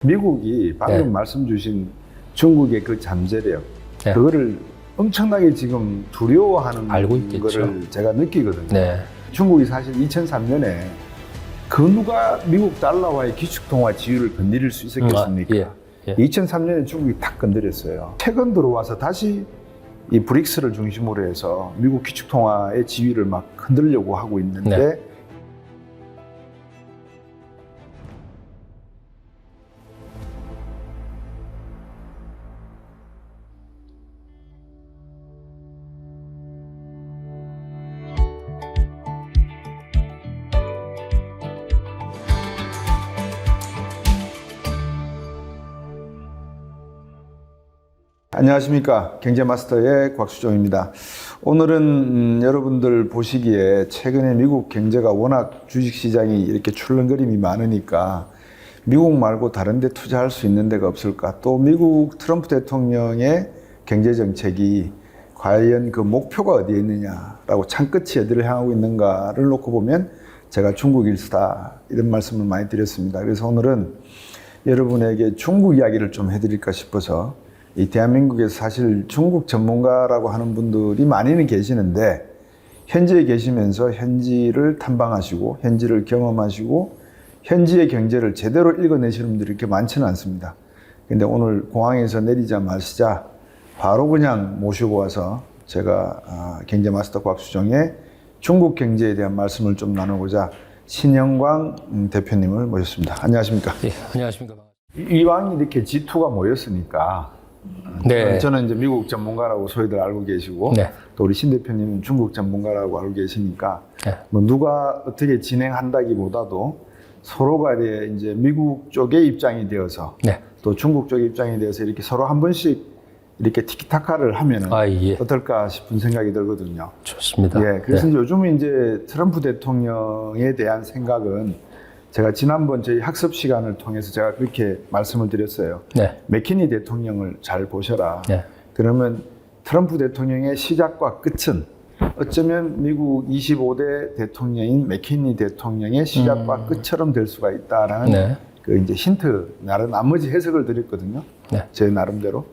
미국이 방금 말씀 주신 중국의 그 잠재력, 그거를 엄청나게 지금 두려워하는 알고 있겠죠. 거를 제가 느끼거든요. 네. 중국이 사실 2003년에 그 누가 미국 달러와의 기축통화 지위를 건드릴 수 있었겠습니까? 2003년에 중국이 탁 건드렸어요. 최근 들어와서 다시 이 브릭스를 중심으로 해서 미국 기축통화의 지위를 막 흔들려고 하고 있는데 안녕하십니까. 경제마스터의 곽수종입니다. 오늘은 여러분들 보시기에 최근에 미국 경제가 워낙 주식시장이 이렇게 출렁거림이 많으니까 미국 말고 다른 데 투자할 수 있는 데가 없을까? 또 미국 트럼프 대통령의 경제정책이 과연 그 목표가 어디에 있느냐라고 창끝이 어디를 향하고 있는가를 놓고 보면 제가 중국 일수다 이런 말씀을 많이 드렸습니다. 그래서 오늘은 여러분에게 중국 이야기를 좀 해드릴까 싶어서 이 대한민국에서 사실 중국 전문가라고 하는 분들이 많이는 계시는데 현지에 계시면서 현지를 탐방하시고 현지를 경험하시고 현지의 경제를 제대로 읽어내시는 분들이 이렇게 많지는 않습니다. 근데 오늘 공항에서 내리자마자 바로 그냥 모시고 와서 제가 경제마스터 곽수정의 중국 경제에 대한 말씀을 좀 나누고자 신영광 대표님을 모셨습니다. 안녕하십니까? 예, 안녕하십니까? 이왕 이렇게 G2가 모였으니까 네. 저는 이제 미국 전문가라고 소위들 알고 계시고 또 우리 신 대표님은 중국 전문가라고 알고 계시니까 뭐 누가 어떻게 진행한다기보다도 서로가 이제 미국 쪽의 입장이 되어서 또 중국 쪽의 입장이 되어서 이렇게 서로 한 번씩 이렇게 티키타카를 하면은 어떨까 싶은 생각이 들거든요. 좋습니다. 예, 그래서 요즘은 이제 트럼프 대통령에 대한 생각은 제가 지난번 저희 학습 시간을 통해서 제가 그렇게 말씀을 드렸어요. 맥키니 대통령을 잘 보셔라. 그러면 트럼프 대통령의 시작과 끝은 어쩌면 미국 25대 대통령인 맥키니 대통령의 시작과 끝처럼 될 수가 있다라는 그 이제 힌트, 나머지 해석을 드렸거든요. 제 나름대로.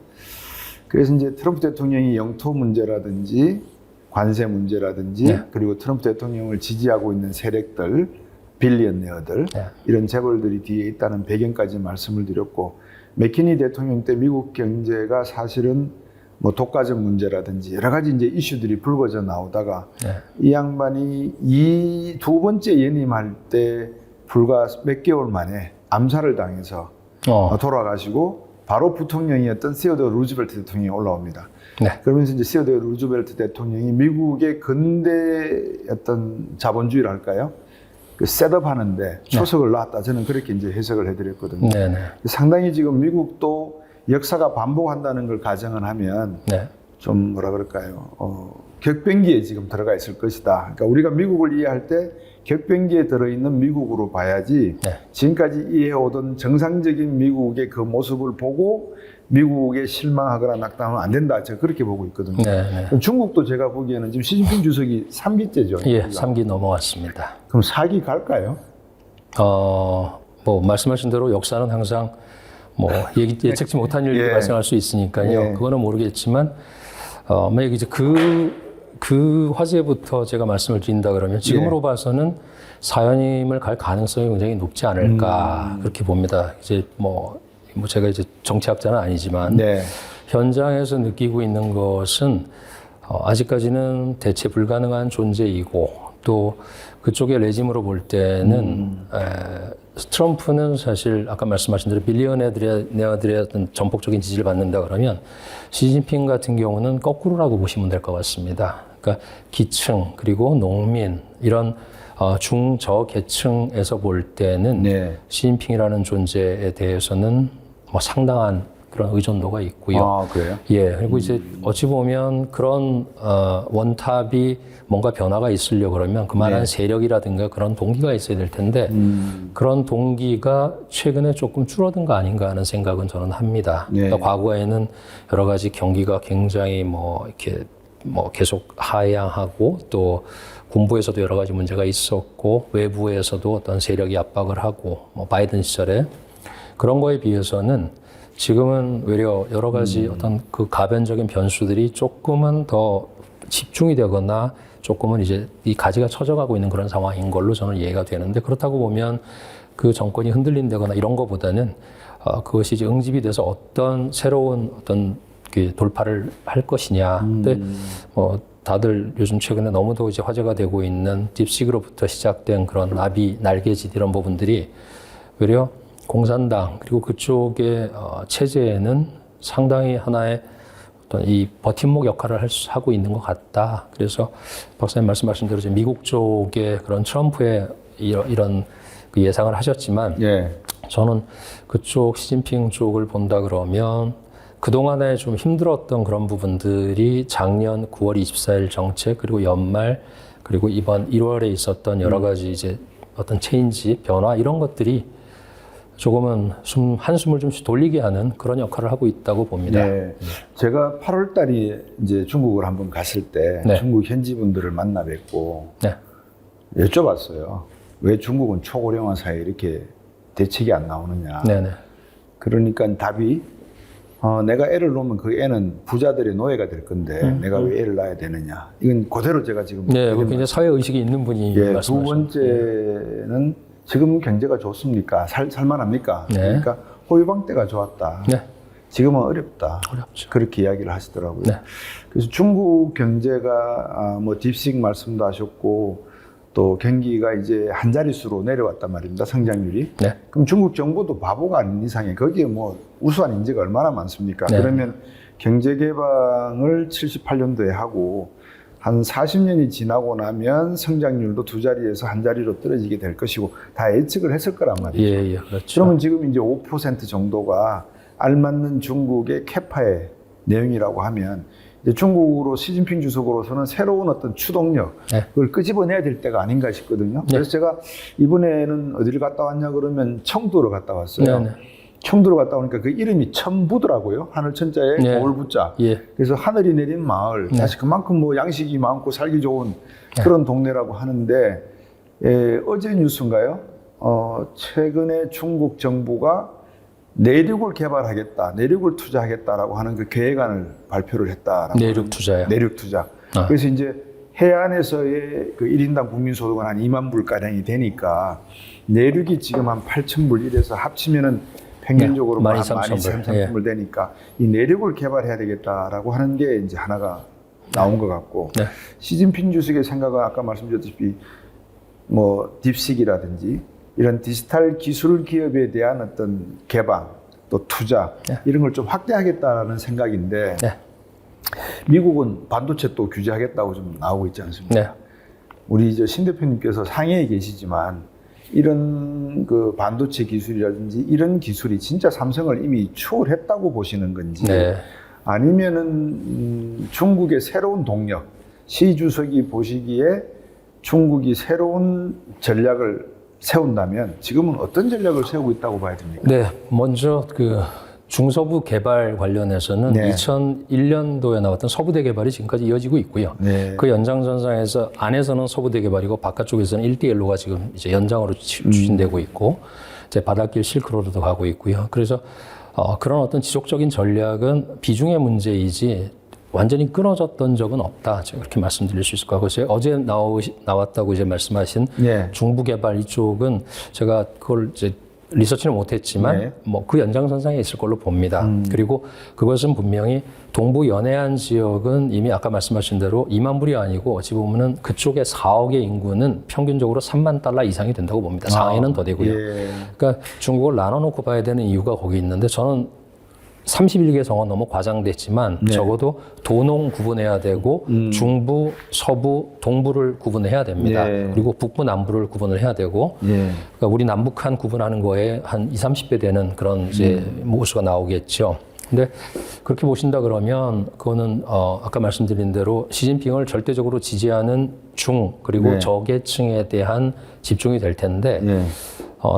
그래서 이제 트럼프 대통령이 영토 문제라든지 관세 문제라든지 그리고 트럼프 대통령을 지지하고 있는 세력들 빌리언네어들 이런 재벌들이 뒤에 있다는 배경까지 말씀을 드렸고 맥키니 대통령 때 미국 경제가 사실은 뭐 독과점 문제라든지 여러 가지 이제 이슈들이 불거져 나오다가 이 양반이 이 두 번째 연임할 때 불과 몇 개월 만에 암살을 당해서 돌아가시고 바로 부통령이었던 시어도어 루즈벨트 대통령이 올라옵니다. 그러면서 이제 시어도어 루즈벨트 대통령이 미국의 근대 어떤 자본주의를 할까요? 그 셋업하는데 초석을 놨다. 저는 그렇게 이제 해석을 해드렸거든요. 상당히 지금 미국도 역사가 반복한다는 걸 가정을 하면 좀 뭐라 그럴까요? 격변기에 지금 들어가 있을 것이다. 그러니까 우리가 미국을 이해할 때 격변기에 들어있는 미국으로 봐야지 지금까지 이해오던 정상적인 미국의 그 모습을 보고 미국에 실망하거나 낙담하면 안 된다. 제가 그렇게 보고 있거든요. 중국도 제가 보기에는 지금 시진핑 주석이 3기째죠. 예, 3기 넘어왔습니다. 그럼 4기 갈까요? 뭐 말씀하신 대로 역사는 항상 뭐 예측치 못한 일이 발생할 수 있으니까요. 그거는 모르겠지만 만약 이제 그 화제부터 제가 말씀을 드린다 그러면 지금으로 봐서는 4연임을 갈 가능성이 굉장히 높지 않을까 그렇게 봅니다. 이제 뭐 제가 이제 정치학자는 아니지만 현장에서 느끼고 있는 것은 아직까지는 대체 불가능한 존재이고 또 그쪽의 레짐으로 볼 때는 트럼프는 사실 아까 말씀하신 대로 빌리언네어들의 어떤 전폭적인 지지를 받는다 그러면 시진핑 같은 경우는 거꾸로라고 보시면 될 것 같습니다. 그러니까 기층 그리고 농민 이런 중저계층에서 볼 때는 시진핑이라는 존재에 대해서는 뭐 상당한 그런 의존도가 있고요. 그래요? 그리고 이제 어찌 보면 그런 원탑이 뭔가 변화가 있으려고 그러면 그만한 세력이라든가 그런 동기가 있어야 될 텐데 그런 동기가 최근에 조금 줄어든 거 아닌가 하는 생각은 저는 합니다. 그러니까 과거에는 여러 가지 경기가 굉장히 이렇게 계속 하향하고 또 군부에서도 여러 가지 문제가 있었고 외부에서도 어떤 세력이 압박을 하고 바이든 시절에 그런 거에 비해서는 지금은 외려 여러 가지 어떤 그 가변적인 변수들이 조금은 더 집중이 되거나 조금은 이제 이 가지가 처져가고 있는 그런 상황인 걸로 저는 이해가 되는데, 그렇다고 보면 그 정권이 흔들린다거나 이런 거보다는 그것이 이제 응집이 돼서 어떤 새로운 어떤 그 돌파를 할 것이냐. 근데 뭐 다들 요즘 최근에 너무도 이제 화제가 되고 있는 딥시크로부터 시작된 그런 나비, 날개짓 이런 부분들이 오히려 공산당 그리고 그쪽의 체제에는 상당히 하나의 어떤 이 버팀목 역할을 하고 있는 것 같다. 그래서 박사님 말씀하신 대로 이제 미국 쪽의 그런 트럼프의 이런 그 예상을 하셨지만, 예. 저는 그쪽 시진핑 쪽을 본다 그러면 그동안에 좀 힘들었던 그런 부분들이 작년 9월 24일 정책, 그리고 연말, 그리고 이번 1월에 있었던 여러 가지 이제 어떤 체인지, 변화 이런 것들이 조금은 한숨을 좀 돌리게 하는 그런 역할을 하고 있다고 봅니다. 네. 제가 8월 달에 이제 중국을 한번 갔을 때 네. 중국 현지 분들을 만나 뵙고 네. 여쭤봤어요. 왜 중국은 초고령화 사회에 이렇게 대책이 안 나오느냐. 네네. 그러니까 답이 내가 애를 놓으면 그 애는 부자들의 노예가 될 건데 내가 왜 애를 낳아야 되느냐. 이건 그대로 제가 지금. 네, 굉장히 사회 의식이 있는 분이 예, 말씀하셨죠. 두 번째는 지금 경제가 좋습니까? 살만합니까? 네. 그러니까 호유방 때가 좋았다. 네. 지금은 어렵다. 어렵죠. 그렇게 이야기를 하시더라고요. 네. 그래서 중국 경제가 뭐 딥식 말씀도 하셨고 또 경기가 이제 한 자릿수로 내려왔단 말입니다. 성장률이. 네. 그럼 중국 정부도 바보가 아닌 이상에 거기에 뭐 우수한 인재가 얼마나 많습니까? 네. 그러면 경제 개방을 78년도에 하고 한 40년이 지나고 나면 성장률도 두 자리에서 한 자리로 떨어지게 될 것이고 다 예측을 했을 거란 말이죠. 예, 그렇죠. 그러면 지금 이제 5% 정도가 알맞는 중국의 캐파의 내용이라고 하면 이제 중국으로 시진핑 주석으로서는 새로운 어떤 추동력, 네. 그걸 끄집어내야 될 때가 아닌가 싶거든요. 그래서 제가 이번에는 어디를 갔다 왔냐 그러면 청두로 갔다 왔어요. 네. 청두로 갔다 오니까 그 이름이 천부더라고요. 하늘 천자에 네. 겨울부자. 예. 그래서 하늘이 내린 마을. 네. 사실 그만큼 뭐 양식이 많고 살기 좋은 그런 동네라고 하는데, 어제 뉴스인가요? 최근에 중국 정부가 내륙을 개발하겠다, 내륙을 투자하겠다라고 하는 그 계획안을 발표를 했다라고. 내륙 투자요. 내륙 투자. 아. 그래서 이제 해안에서의 그 1인당 국민소득은 한 2만 불 가량이 되니까 내륙이 지금 한 8천 불 이래서 합치면은 평균적으로 네. 13,000 불 되니까 이 내륙을 개발해야 되겠다라고 하는 게 이제 하나가 나온 것 같고, 네. 시진핑 주석의 생각은 아까 말씀드렸다시피 뭐 딥식이라든지 이런 디지털 기술 기업에 대한 어떤 개방 또 투자 네. 이런 걸 좀 확대하겠다라는 생각인데, 네. 미국은 반도체 또 규제하겠다고 좀 나오고 있지 않습니까? 네. 우리 이제 신 대표님께서 상해에 계시지만 이런 그 반도체 기술이라든지 이런 기술이 진짜 삼성을 이미 추월했다고 보시는 건지, 네. 아니면은 중국의 새로운 동력, 시 주석이 보시기에 중국이 새로운 전략을 세운다면 지금은 어떤 전략을 세우고 있다고 봐야 됩니까? 네, 먼저 그 중서부 개발 관련해서는 네. 2001년도에 나왔던 서부대 개발이 지금까지 이어지고 있고요. 네. 그 연장선상에서 안에서는 서부대 개발이고 바깥쪽에서는 1대1로가 지금 이제 연장으로 추진되고 있고, 이제 바닷길 실크로드도 가고 있고요. 그래서 그런 어떤 지속적인 전략은 비중의 문제이지 완전히 끊어졌던 적은 없다. 제가 그렇게 말씀드릴 수 있을 것 같고, 제가 어제 나왔다고 이제 말씀하신 네. 중부 개발 이쪽은 제가 그걸 이제 리서치는 못했지만 네. 뭐 그 연장선상에 있을 걸로 봅니다. 그리고 그것은 분명히 동부 연해안 지역은 이미 아까 말씀하신 대로 2만 불이 아니고 어찌 보면은 그쪽에 4억의 인구는 평균적으로 3만 달러 이상이 된다고 봅니다. 상해는 더 되고요. 예. 그러니까 중국을 나눠놓고 봐야 되는 이유가 거기 있는데, 저는 31개 성은 너무 과장됐지만 네. 적어도 도농 구분해야 되고 중부, 서부, 동부를 구분해야 됩니다. 예. 그리고 북부, 남부를 구분을 해야 되고, 예. 그러니까 우리 남북한 구분하는 거에 한 20, 30배 되는 그런 이제 모수가 나오겠죠. 근데 그렇게 보신다 그러면 그거는 아까 말씀드린 대로 시진핑을 절대적으로 지지하는 중 그리고 네. 저계층에 대한 집중이 될 텐데, 예.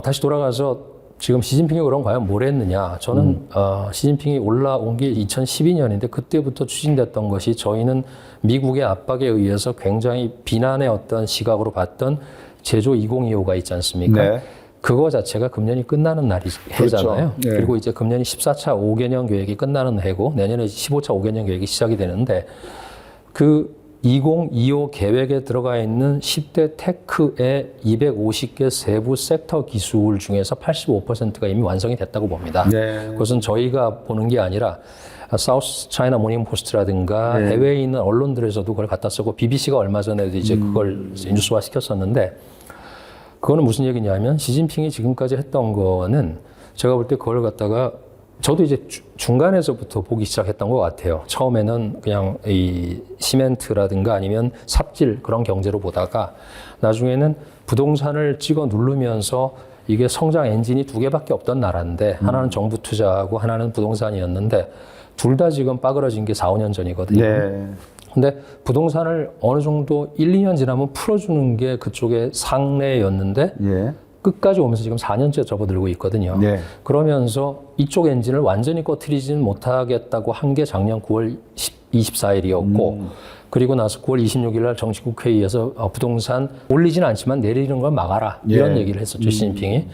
다시 돌아가서 지금 시진핑이 그럼 과연 뭘 했느냐? 저는 시진핑이 올라온 게 2012년인데 그때부터 추진됐던 것이, 저희는 미국의 압박에 의해서 굉장히 비난의 어떤 시각으로 봤던 제조 2025가 있지 않습니까? 네. 그거 자체가 금년이 끝나는 날이 해잖아요. 그렇죠. 네. 그리고 이제 금년이 14차 5개년 계획이 끝나는 해고 내년에 15차 5개년 계획이 시작이 되는데 그 2025 계획에 들어가 있는 10대 테크의 250개 세부 섹터 기술 중에서 85%가 이미 완성이 됐다고 봅니다. 네. 그것은 저희가 보는 게 아니라 사우스 차이나 모닝 포스트라든가 네. 해외에 있는 언론들에서도 그걸 갖다 쓰고 BBC가 얼마 전에도 이제 그걸 뉴스화 시켰었는데 그거는 무슨 얘기냐면 시진핑이 지금까지 했던 거는 제가 볼 때 그걸 갖다가 저도 이제 중간에서부터 보기 시작했던 것 같아요. 처음에는 그냥 이 시멘트라든가 아니면 삽질 그런 경제로 보다가 나중에는 부동산을 찍어 누르면서 이게 성장 엔진이 두 개밖에 없던 나라인데 하나는 정부 투자하고 하나는 부동산이었는데 둘 다 지금 빠그러진 게 4, 5년 전이거든요. 네. 근데 부동산을 어느 정도 1, 2년 지나면 풀어주는 게 그쪽의 상례였는데 예. 끝까지 오면서 지금 4년째 접어들고 있거든요. 네. 그러면서 이쪽 엔진을 완전히 꺼트리지는 못하겠다고 한 게 작년 9월 24일이었고 그리고 나서 9월 26일 날 정치국회의에서 부동산 올리지는 않지만 내리는 걸 막아라 이런 예. 얘기를 했었죠. 시진핑이.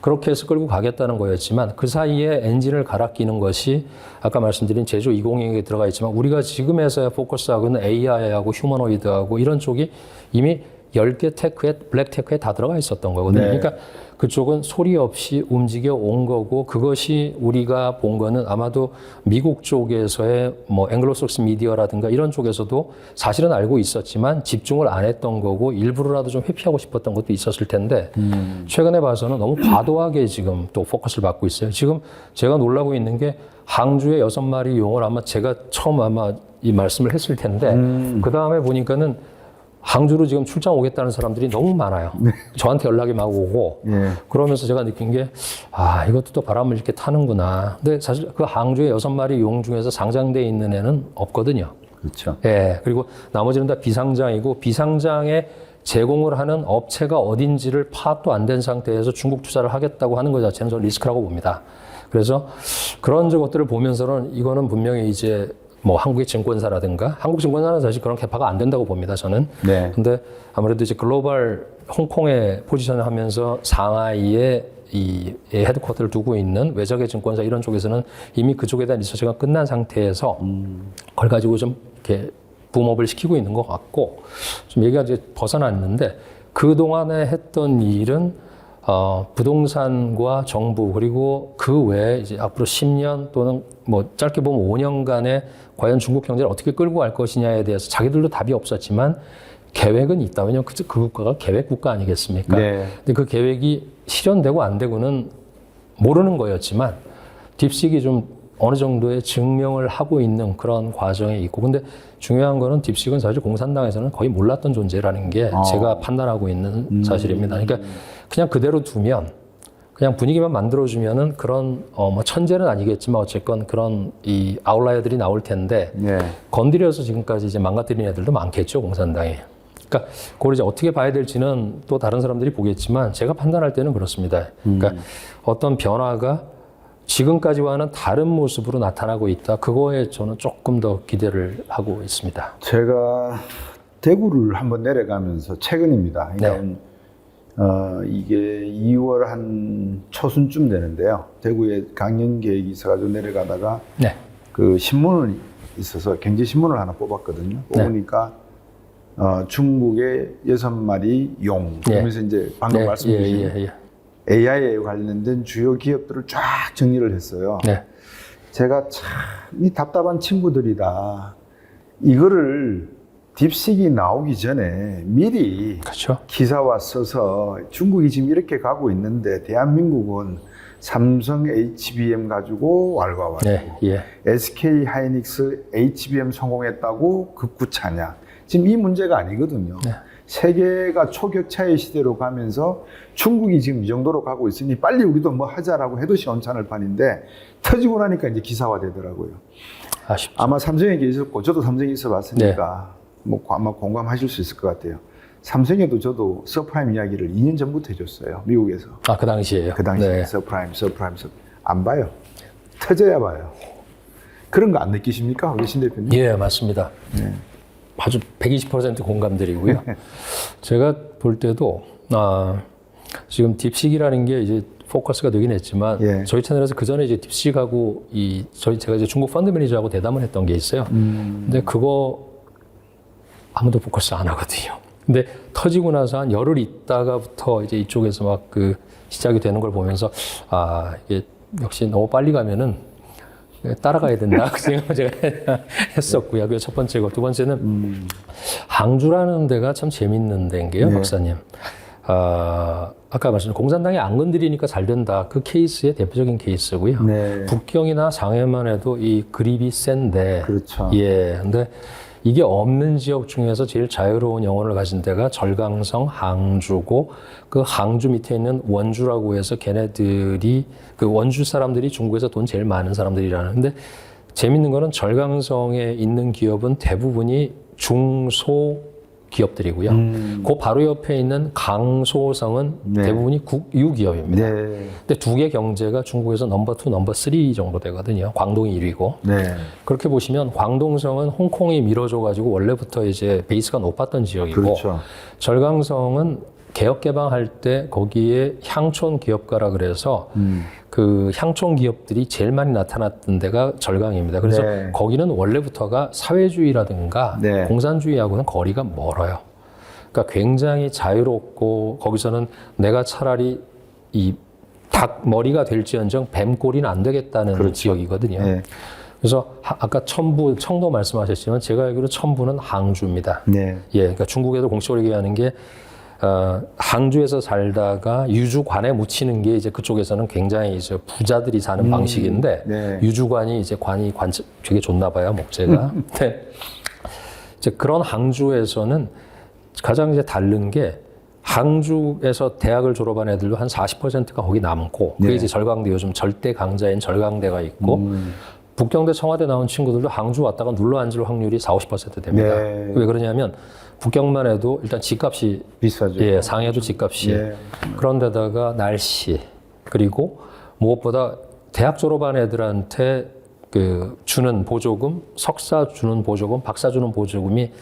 그렇게 해서 끌고 가겠다는 거였지만 그 사이에 엔진을 갈아 끼는 것이 아까 말씀드린 제조 2020에 들어가 있지만 우리가 지금에서야 포커스하고 있는 AI하고 휴머노이드하고 이런 쪽이 이미 10개 테크에 블랙 테크에 다 들어가 있었던 거거든요. 네. 그러니까 그쪽은 소리 없이 움직여 온 거고 그것이 우리가 본 거는 아마도 미국 쪽에서의 뭐 앵글로삭스 미디어라든가 이런 쪽에서도 사실은 알고 있었지만 집중을 안 했던 거고 일부러라도 좀 회피하고 싶었던 것도 있었을 텐데 최근에 봐서는 너무 과도하게 지금 또 포커스를 받고 있어요. 지금 제가 놀라고 있는 게 항주의 6마리 용을 아마 제가 처음 아마 이 말씀을 했을 텐데 그 다음에 보니까는 항주로 지금 출장 오겠다는 사람들이 너무 많아요. 네. 저한테 연락이 막 오고 예. 그러면서 제가 느낀 게 이것도 또 바람을 이렇게 타는구나. 근데 사실 그 항주의 6마리 용 중에서 상장돼 있는 애는 없거든요. 그렇죠. 예. 그리고 나머지는 다 비상장이고 비상장에 제공을 하는 업체가 어딘지를 파악도 안 된 상태에서 중국 투자를 하겠다고 하는 것 자체는 저는 리스크라고 봅니다. 그래서 그런 것들을 보면서는 이거는 분명히 이제 뭐 한국의 증권사라든가 한국 증권사는 사실 그런 개파가 안 된다고 봅니다. 저는. 네. 근데 아무래도 이제 글로벌 홍콩에 포지션을 하면서 상하이에 이 헤드쿼터를 두고 있는 외적의 증권사 이런 쪽에서는 이미 그쪽에 대한 리서치가 끝난 상태에서 그걸 가지고 좀 이렇게 붐업을 시키고 있는 것 같고 좀 얘기가 이제 벗어났는데 그동안에 했던 일은 부동산과 정부 그리고 그 외에 이제 앞으로 10년 또는 뭐 짧게 보면 5년간의 과연 중국 경제를 어떻게 끌고 갈 것이냐에 대해서 자기들도 답이 없었지만 계획은 있다. 왜냐하면 그 국가가 계획 국가 아니겠습니까? 네. 근데 그 계획이 실현되고 안 되고는 모르는 거였지만 딥식이 좀 어느 정도의 증명을 하고 있는 그런 과정에 있고 근데 중요한 거는 딥식은 사실 공산당에서는 거의 몰랐던 존재라는 게 제가 판단하고 있는 사실입니다. 그러니까 그냥 그대로 두면 그냥 분위기만 만들어주면은 그런 뭐 천재는 아니겠지만 어쨌건 그런 이 아웃라이어들이 나올 텐데 네. 건드려서 지금까지 이제 망가뜨린 애들도 많겠죠 공산당이. 그러니까 그걸 이제 어떻게 봐야 될지는 또 다른 사람들이 보겠지만 제가 판단할 때는 그렇습니다. 그러니까 어떤 변화가 지금까지와는 다른 모습으로 나타나고 있다. 그거에 저는 조금 더 기대를 하고 있습니다. 제가 대구를 한번 내려가면서 최근입니다. 그러니까 네. 이게 2월 한 초순쯤 되는데요. 대구에 강연 계획이 있어가지고 내려가다가 네. 그 신문을 있어서 경제신문을 하나 뽑았거든요. 뽑으니까 중국의 6마리 용. 그러면서 이제 방금 말씀 주신 AI에 관련된 주요 기업들을 쫙 정리를 했어요. 네. 제가 참 이 답답한 친구들이다. 이거를 딥식이 나오기 전에 미리 그렇죠. 기사와 써서 중국이 지금 이렇게 가고 있는데 대한민국은 삼성 HBM 가지고 왈가왈부. 네. 예. SK 하이닉스 HBM 성공했다고 급구차냐. 지금 이 문제가 아니거든요. 네. 세계가 초격차의 시대로 가면서 중국이 지금 이 정도로 가고 있으니 빨리 우리도 뭐 하자라고 해도 시원찮을 판인데 터지고 나니까 이제 기사화 되더라고요. 아쉽죠. 아마 삼성에게 있었고 저도 삼성에 있어 봤으니까 뭐 아마 공감하실 수 있을 것 같아요. 삼성에도 저도 서프라임 이야기를 2년 전부터 해줬어요. 미국에서. 그 당시에요? 그 당시에 네. 서프라임. 안 봐요. 터져야 봐요. 그런 거 안 느끼십니까? 우리 신 대표님? 예, 맞습니다. 네. 아주 120% 공감드리고요. 제가 볼 때도 지금 딥식이라는 게 이제 포커스가 되긴 했지만 예. 저희 채널에서 그 전에 이제 딥식하고 제가 이제 중국 펀드 매니저하고 대담을 했던 게 있어요. 근데 그거 아무도 포커스 안 하거든요. 근데 터지고 나서 한 열흘 있다가부터 이제 이쪽에서 막 그 시작이 되는 걸 보면서 이게 역시 너무 빨리 가면은 따라가야 된다 그 생각을 제가 했었고요. 그게 첫 번째고 두 번째는 항주라는 데가 참 재밌는 데인 게요, 박사님. 아까 말씀드린 공산당이 안 건드리니까 잘 된다. 그 케이스의 대표적인 케이스고요. 네. 북경이나 장해만 해도 이 그립이 센데. 그렇죠. 예. 근데 이게 없는 지역 중에서 제일 자유로운 영혼을 가진 데가 절강성 항주고 그 항주 밑에 있는 원주라고 해서 걔네들이 그 원주 사람들이 중국에서 돈 제일 많은 사람들이라는. 근데 재밌는 거는 절강성에 있는 기업은 대부분이 중소 기업들이고요. 그 바로 옆에 있는 강소성은 대부분이 국유 기업입니다. 근데 두 개 경제가 중국에서 넘버 2, 넘버 3 정도 되거든요. 광동이 1위고. 그렇게 보시면 광동성은 홍콩이 밀어줘가지고 원래부터 이제 베이스가 높았던 지역이고, 그렇죠. 절강성은 개혁 개방할 때 거기에 향촌 기업가라 그래서 그 향촌 기업들이 제일 많이 나타났던 데가 절강입니다. 그래서 거기는 원래부터가 사회주의라든가 공산주의하고는 거리가 멀어요. 그러니까 굉장히 자유롭고 거기서는 내가 차라리 이 닭 머리가 될지언정 뱀꼬리는 안 되겠다는 지역이거든요. 그래서 아까 청도 말씀하셨지만 제가 알기로 첨부는 항주입니다. 그러니까 중국에서 공식으로 얘기하는 게 항주에서 살다가 유주관에 묻히는 게 이제 그쪽에서는 굉장히 이제 부자들이 사는 방식인데 유주관이 이제 관이 되게 좋나 봐요, 목재가. 이제 그런 항주에서는 가장 이제 다른 게 항주에서 대학을 졸업한 애들도 한 40%가 거기 남고 그게 이제 절강대 요즘 절대 강자인 절강대가 있고 북경대 청와대 나온 친구들도 항주 왔다가 눌러 앉을 확률이 40~50% 됩니다. 왜 그러냐면 북경만 해도 일단 집값이 비싸죠. 상해도 집값이 그런데다가 날씨 그리고 무엇보다 대학 졸업한 애들한테 그 주는 보조금, 석사 주는 보조금, 박사 주는 보조금이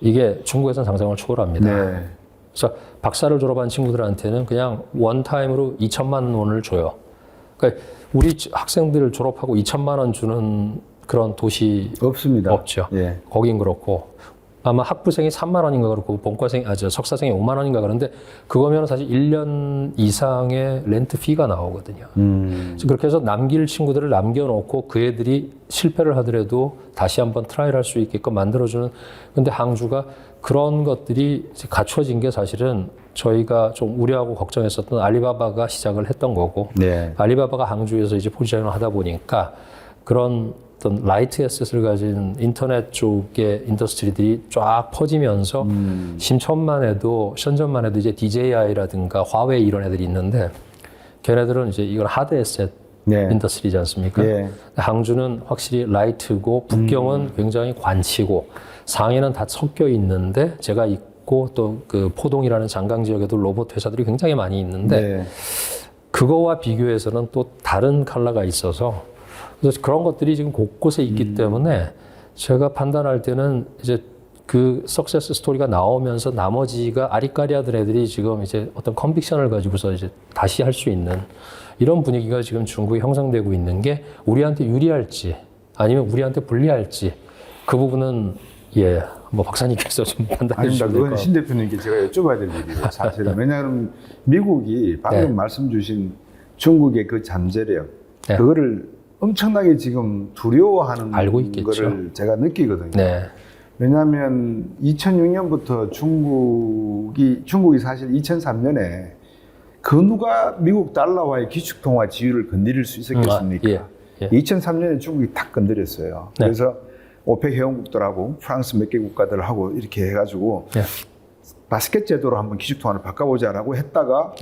이게 중국에서는 상상을 초월합니다. 그래서 박사를 졸업한 친구들한테는 그냥 원타임으로 2천만 원을 줘요. 그러니까 우리 학생들 졸업하고 2천만 원 주는 그런 도시 없습니다. 없죠. 거긴 그렇고 아마 학부생이 3만 원인가 그렇고 석사생이 5만 원인가 그런데 그거면 사실 1년 이상의 렌트 피가 나오거든요. 그렇게 해서 남길 친구들을 남겨놓고 그 애들이 실패를 하더라도 다시 한번 트라이를 할 수 있게끔 만들어주는. 근데 항주가 그런 것들이 갖춰진 게 사실은 저희가 좀 우려하고 걱정했었던 알리바바가 시작을 했던 거고 알리바바가 항주에서 이제 포지션을 하다 보니까 그런 어떤 라이트 에셋을 가진 인터넷 쪽의 인더스트리들이 쫙 퍼지면서 심천만 해도 션전만 해도 이제 DJI라든가 화웨이 이런 애들이 있는데 걔네들은 이제 이건 하드 에셋 인더스트리지 않습니까? 항주는 확실히 라이트고 북경은 굉장히 관치고 상해는 다 섞여 있는데 제가 있고 또 그 포동이라는 장강 지역에도 로봇 회사들이 굉장히 많이 있는데 그거와 비교해서는 또 다른 컬러가 있어서 그래서 그런 것들이 지금 곳곳에 있기 때문에 제가 판단할 때는 이제 그 석세스 스토리가 나오면서 나머지가 아리까리하던 애들이 지금 이제 어떤 컨빅션을 가지고서 이제 다시 할 수 있는 이런 분위기가 지금 중국에 형성되고 있는 게 우리한테 유리할지 아니면 우리한테 불리할지 그 부분은 뭐 박사님께서 좀 판단해 주시면 될 것 그건 신 대표님께 제가 여쭤봐야 될 일이에요. 사실은 왜냐하면 미국이 방금 말씀 주신 중국의 그 잠재력 그거를 엄청나게 지금 두려워하는 알고 있겠죠. 거를 제가 느끼거든요. 왜냐하면 2006년부터 중국이 사실 2003년에 그 누가 미국 달러와의 기축통화 지위를 건드릴 수 있었겠습니까? 2003년에 중국이 탁 건드렸어요. 그래서 오펙 회원국들하고 프랑스 몇 개 국가들하고 이렇게 해가지고 바스켓 제도로 한번 기축통화를 바꿔보자라고 했다가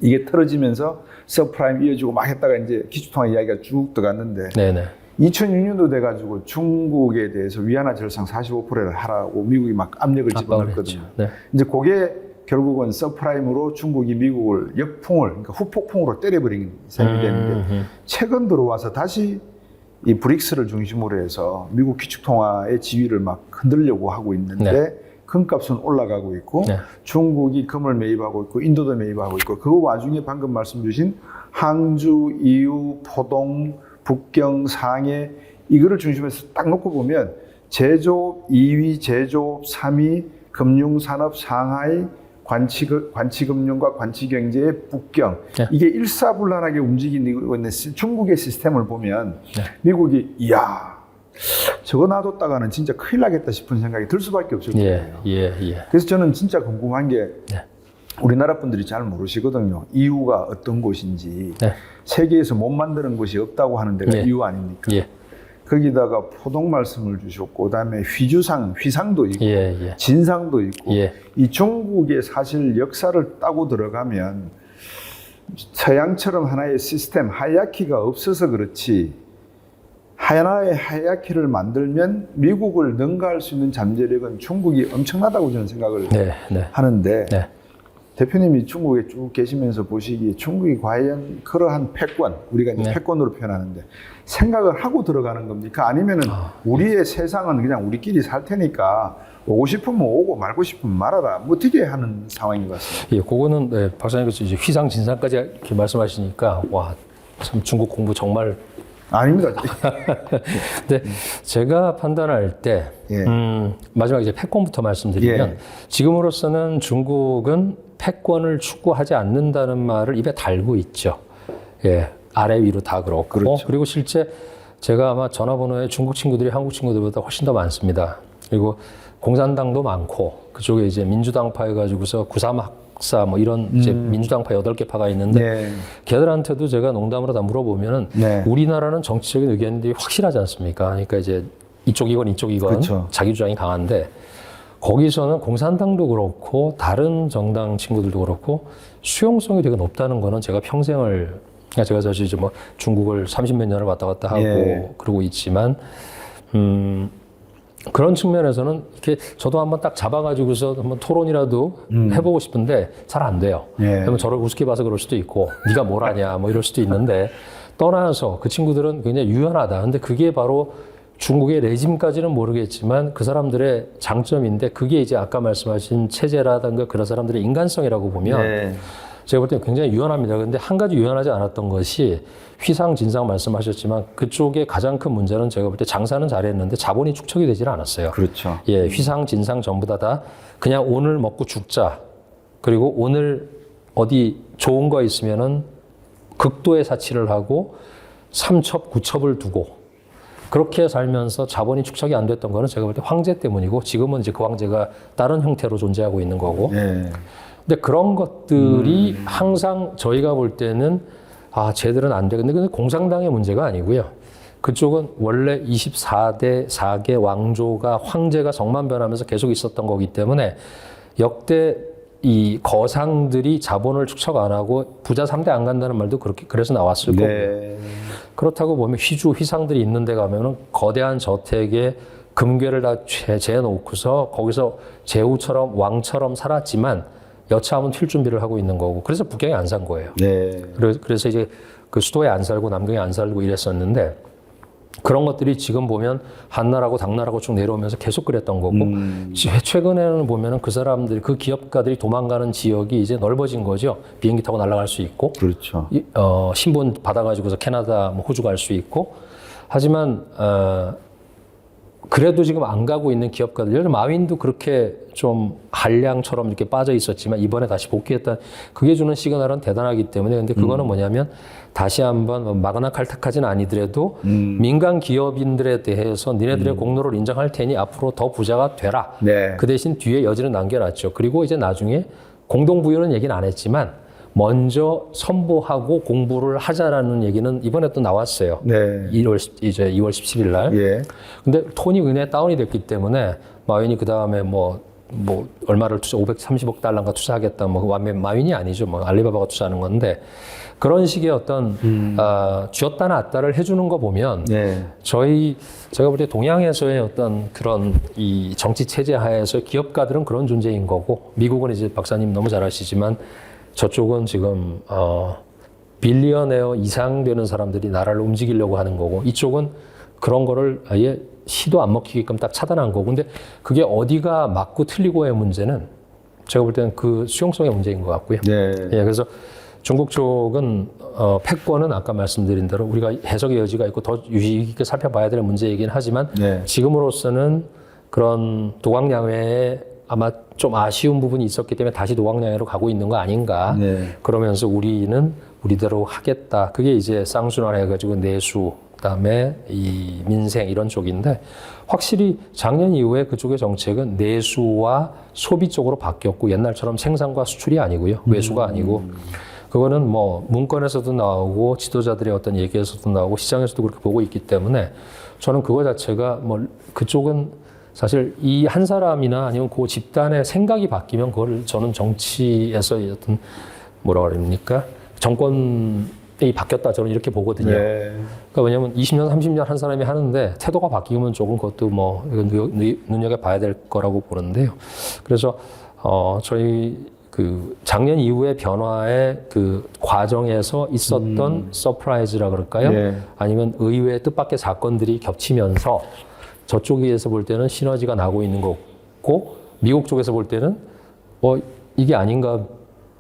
이게 틀어지면서 서프라임 이어지고 막 했다가 이제 기축통화 이야기가 쭉 들어갔는데 2006년도 돼가지고 중국에 대해서 위안화 절상 45%를 하라고 미국이 막 압력을 집어넣었거든요. 이제 그게 결국은 서프라임으로 중국이 미국을 역풍을, 그러니까 후폭풍으로 때려버린 셈이 되는데 최근 들어와서 다시 이 브릭스를 중심으로 해서 미국 기축통화의 지위를 막 흔들려고 하고 있는데 금값은 올라가고 있고 네. 중국이 금을 매입하고 있고 인도도 매입하고 있고 그 와중에 방금 말씀 주신 항주, 이유, 포동, 북경, 상해 이거를 중심해서 딱 놓고 보면 제조업 2위, 제조업 3위, 금융산업 상하이, 관치금융과 관치경제의 북경 네. 이게 일사불란하게 움직이고 있는 중국의 시스템을 보면 네. 미국이 이야 저거 놔뒀다가는 진짜 큰일 나겠다 싶은 생각이 들 수밖에 없을 거예요. 그래서 저는 진짜 궁금한 게 네. 우리나라 분들이 잘 모르시거든요. 이유가 어떤 곳인지 네. 세계에서 못 만드는 곳이 없다고 하는 데가 네. 이유 아닙니까? 예. 거기다가 포동 말씀을 주셨고 그다음에 휘상도 있고 진상도 있고 이 중국의 사실 역사를 따고 들어가면 서양처럼 하나의 시스템 하이라키가 없어서 그렇지 하나의 하이라키를 만들면 미국을 능가할 수 있는 잠재력은 중국이 엄청나다고 저는 생각을 하는데 대표님이 중국에 쭉 계시면서 보시기에 중국이 과연 그러한 패권, 우리가 이제 패권으로 표현하는데 생각을 하고 들어가는 겁니까? 아니면은 우리의 세상은 그냥 우리끼리 살 테니까 오고 싶으면 오고 말고 싶으면 말아라. 뭐 어떻게 하는 상황인 것 같습니다. 예, 그거는 박사님께서 이제 휘상 진상까지 이렇게 말씀하시니까 와, 참 중국 공부 정말 아닙니다. 근데 제가 판단할 때 마지막에 이제 패권부터 말씀드리면 지금으로서는 중국은 패권을 추구하지 않는다는 말을 입에 달고 있죠. 예, 아래 위로 다 그렇고. 그리고 실제 제가 아마 전화번호에 중국 친구들이 한국 친구들보다 훨씬 더 많습니다. 그리고 공산당도 많고 그쪽에 이제 민주당파 해가지고서 구삼학사 뭐 이런 이제 민주당파 8개 파가 있는데 걔들한테도 제가 농담으로 다 물어보면은 우리나라는 정치적인 의견들이 확실하지 않습니까? 그러니까 이제 이쪽이건 그렇죠. 자기 주장이 강한데 거기서는 공산당도 그렇고 다른 정당 친구들도 그렇고 수용성이 되게 높다는 거는 제가 평생을 제가 사실 이제 뭐 중국을 30몇 년을 왔다 갔다 하고 그러고 있지만 그런 측면에서는 이렇게 저도 한번 딱 잡아가지고서 한번 토론이라도 해보고 싶은데 잘 안 돼요. 그러면 저를 우습게 봐서 그럴 수도 있고 네가 뭘 아냐 뭐 이럴 수도 있는데 떠나서 그 친구들은 굉장히 유연하다. 근데 그게 바로 중국의 레짐까지는 모르겠지만 그 사람들의 장점인데 그게 이제 아까 말씀하신 체제라든가 그런 사람들의 인간성이라고 보면 제가 볼 때는 굉장히 유연합니다. 그런데 한 가지 유연하지 않았던 것이 휘상, 진상 말씀하셨지만 그쪽의 가장 큰 문제는 제가 볼 때 장사는 잘했는데 자본이 축적이 되지는 않았어요. 그렇죠. 예, 휘상, 진상 전부 다 그냥 오늘 먹고 죽자. 그리고 오늘 어디 좋은 거 있으면은 극도의 사치를 하고 3첩, 9첩을 두고 그렇게 살면서 자본이 축적이 안 됐던 거는 제가 볼 때 황제 때문이고 지금은 이제 그 황제가 다른 형태로 존재하고 있는 거고. 근데 그런 것들이 항상 저희가 볼 때는 쟤들은 안 돼. 근데 공산당의 문제가 아니고요. 그쪽은 원래 24대 4개 왕조가 황제가 성만 변하면서 계속 있었던 거기 때문에 역대 이 거상들이 자본을 축적 안 하고 부자 3대 안 간다는 말도 그래서 나왔을 거고요. 그렇다고 보면 휘상들이 있는 데 가면은 거대한 저택에 금괴를 다 재놓고서 거기서 제후처럼 왕처럼 살았지만 여차하면 튈 준비를 하고 있는 거고 그래서 북경에 안 산 거예요. 그래서 이제 그 수도에 안 살고 남경에 안 살고 이랬었는데 그런 것들이 지금 보면 한나라고 당나라고 쭉 내려오면서 계속 그랬던 거고 최근에는 보면은 그 사람들이 그 기업가들이 도망가는 지역이 이제 넓어진 거죠. 비행기 타고 날아갈 수 있고 그렇죠. 신분 받아가지고서 캐나다, 뭐 호주 갈 수 있고 하지만 그래도 지금 안 가고 있는 기업가들, 예를 들어 마윈도 그렇게 좀 한량처럼 이렇게 빠져 있었지만 이번에 다시 복귀했다. 그게 주는 시그널은 대단하기 때문에 근데 그거는 뭐냐면 다시 한번 마그나 칼타까지는 아니더라도 민간 기업인들에 대해서 니네들의 공로를 인정할 테니 앞으로 더 부자가 되라. 그 대신 뒤에 여지는 남겨놨죠. 그리고 이제 나중에 공동부유는 얘기는 안 했지만 먼저 선보하고 공부를 하자라는 얘기는 이번에 또 나왔어요. 2월 17일 날. 근데 톤이 굉장히 다운이 됐기 때문에 마윈이 그 다음에 뭐 얼마를 530억 달러인가 투자하겠다. 마윈이 아니죠. 알리바바가 투자하는 건데 그런 식의 어떤 쥐었다 놨다를 해주는 거 보면 제가 볼 때 동양에서의 어떤 그런 이 정치 체제 하에서 기업가들은 그런 존재인 거고 미국은 이제 박사님 너무 잘 아시지만 저쪽은 지금 빌리어네어 이상 되는 사람들이 나라를 움직이려고 하는 거고 이쪽은 그런 거를 아예 시도 안 먹히게끔 딱 차단한 거고. 근데 그게 어디가 맞고 틀리고의 문제는 제가 볼 때는 그 수용성의 문제인 것 같고요. 네. 예, 그래서 중국 쪽은 패권은 아까 말씀드린 대로 우리가 해석의 여지가 있고 더 유의 깊게 살펴봐야 될 문제이긴 하지만 네. 지금으로서는 그런 도광양회에 아마 좀 아쉬운 부분이 있었기 때문에 다시 도광양회로 가고 있는 거 아닌가. 네. 그러면서 우리는 우리대로 하겠다. 그게 이제 쌍순환해가지고 내수, 그다음에 이 민생 이런 쪽인데 확실히 작년 이후에 그쪽의 정책은 내수와 소비 쪽으로 바뀌었고 옛날처럼 생산과 수출이 아니고요. 외수가 아니고. 그거는 뭐 문건에서도 나오고 지도자들의 어떤 얘기에서도 나오고 시장에서도 그렇게 보고 있기 때문에 저는 그거 자체가 뭐 그쪽은 사실 이 한 사람이나 아니면 그 집단의 생각이 바뀌면 그걸 저는 정치에서 어떤 뭐라 그럽니까? 정권이 바뀌었다 저는 이렇게 보거든요. 네. 그러니까 왜냐하면 20년, 30년 한 사람이 하는데 태도가 바뀌면 조금 그것도 뭐 눈여겨봐야 될 거라고 보는데요. 그래서 저희 그 작년 이후의 변화의 그 과정에서 있었던 서프라이즈라 그럴까요? 네. 아니면 의외의 뜻밖의 사건들이 겹치면서 저쪽에서 볼 때는 시너지가 나고 있는 거고 미국 쪽에서 볼 때는 이게 아닌가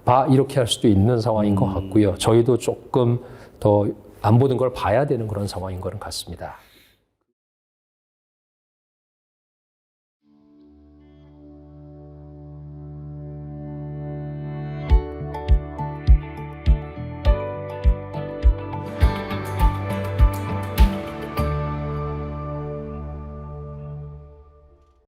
봐 이렇게 할 수도 있는 상황인 것 같고요. 저희도 조금 더 안 보던 걸 봐야 되는 그런 상황인 것 같습니다.